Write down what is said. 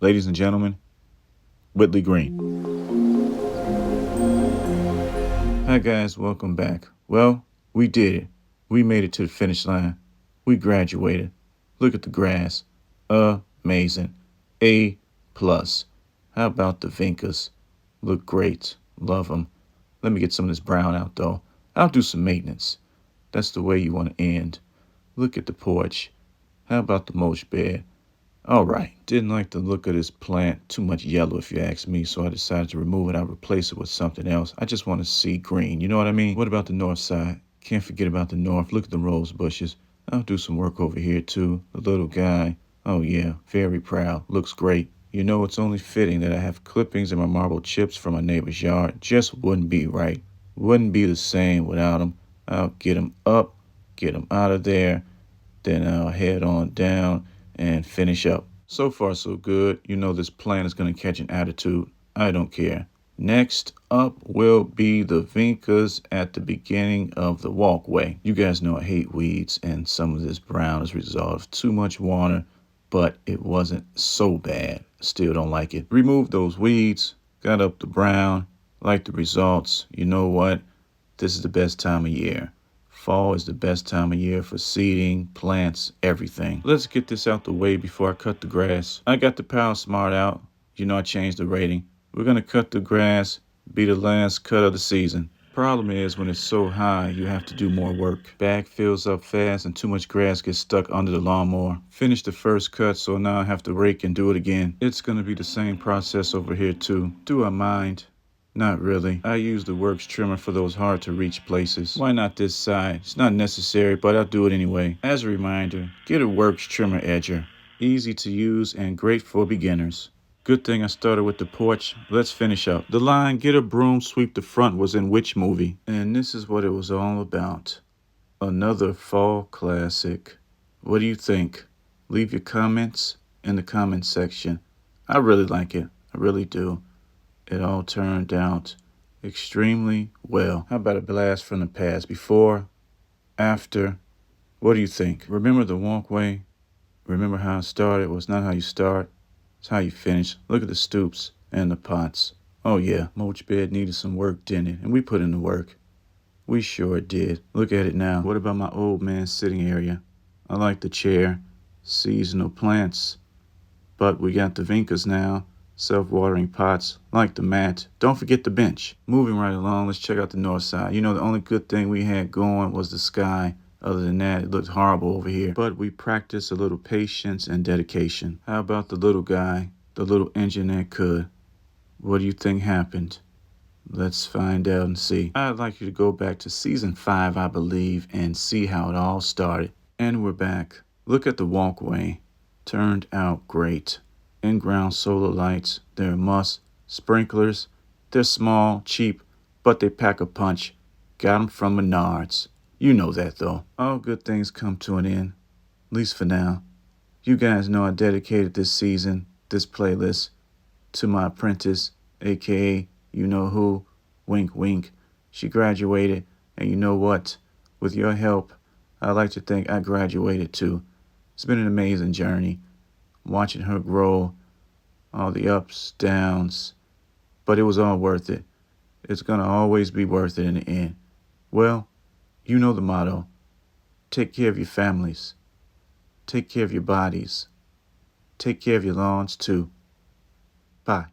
Ladies and gentlemen, Whitley Green. Hi guys, welcome back. Well, we did it. We made it to the finish line. We graduated. Look at the grass. Amazing. A plus. How about the Vinkas? Look great. Love them. Let me get some of this brown out though. I'll do some maintenance. That's the way you want to end. Look at the porch. How about the mulch bed? All right. Didn't like the look of this plant. Too much yellow, if you ask me, so I decided to remove it. I'll replace it with something else. I just want to see green. You know what I mean? What about the north side? Can't forget about the north. Look at the rose bushes. I'll do some work over here, too. The little guy. Oh, yeah. Very proud. Looks great. You know, it's only fitting that I have clippings and my marble chips from my neighbor's yard. Just wouldn't be right. Wouldn't be the same without them. I'll get them up, get them out of there. Then I'll head on down and finish up. So far, so good. You know this plant is going to catch an attitude. I don't care. Next up will be the vincas at the beginning of the walkway. You guys know I hate weeds, and some of this brown is a result of too much water, but it wasn't so bad. Still don't like it. Remove those weeds, got up the brown, like the results. You know what? This is the best time of year. Fall is the best time of year for seeding, plants, everything. Let's get this out the way before I cut the grass. I got the Power Smart out. You know I changed the rating. We're going to cut the grass, be the last cut of the season. Problem is when it's so high, you have to do more work. Bag fills up fast and too much grass gets stuck under the lawnmower. Finished the first cut, so now I have to rake and do it again. It's going to be the same process over here too. Do I mind? Not really. I use the works trimmer for those hard to reach places. Why not this side? It's not necessary, but I'll do it anyway. As a reminder, get a works trimmer edger. Easy to use and great for beginners. Good thing I started with the porch. Let's finish up. The line, get a broom, sweep the front was in which movie? And this is what it was all about. Another fall classic. What do you think? Leave your comments in the comment section. I really like it. I really do. It all turned out extremely well. How about a blast from the past? Before, after, what do you think? Remember the walkway? Remember how it started? Well, it's not how you start, it's how you finish. Look at the stoops and the pots. Oh yeah, mulch bed needed some work, didn't it? And we put in the work. We sure did. Look at it now. What about my old man sitting area? I like the chair. Seasonal plants. But we got the vincas now. Self-watering pots, like the mat. Don't forget the bench. Moving right along, let's check out the north side. You know, the only good thing we had going was the sky. Other than that, it looked horrible over here. But we practiced a little patience and dedication. How about the little guy, the little engine that could? What do you think happened? Let's find out and see. I'd like you to go back to season 5, I believe, and see how it all started. And we're back. Look at the walkway. Turned out great. In-ground solar lights, they're a must. Sprinklers, they're small, cheap, but they pack a punch. Got them from Menards. You know that though. All good things come to an end, at least for now. You guys know I dedicated this season, this playlist, to my apprentice, aka you know who, wink wink. She graduated, and you know what? With your help, I'd like to think I graduated too. It's been an amazing journey. Watching her grow, all the ups, downs, but it was all worth it. It's going to always be worth it in the end. Well, you know the motto. Take care of your families. Take care of your bodies. Take care of your lawns too. Bye.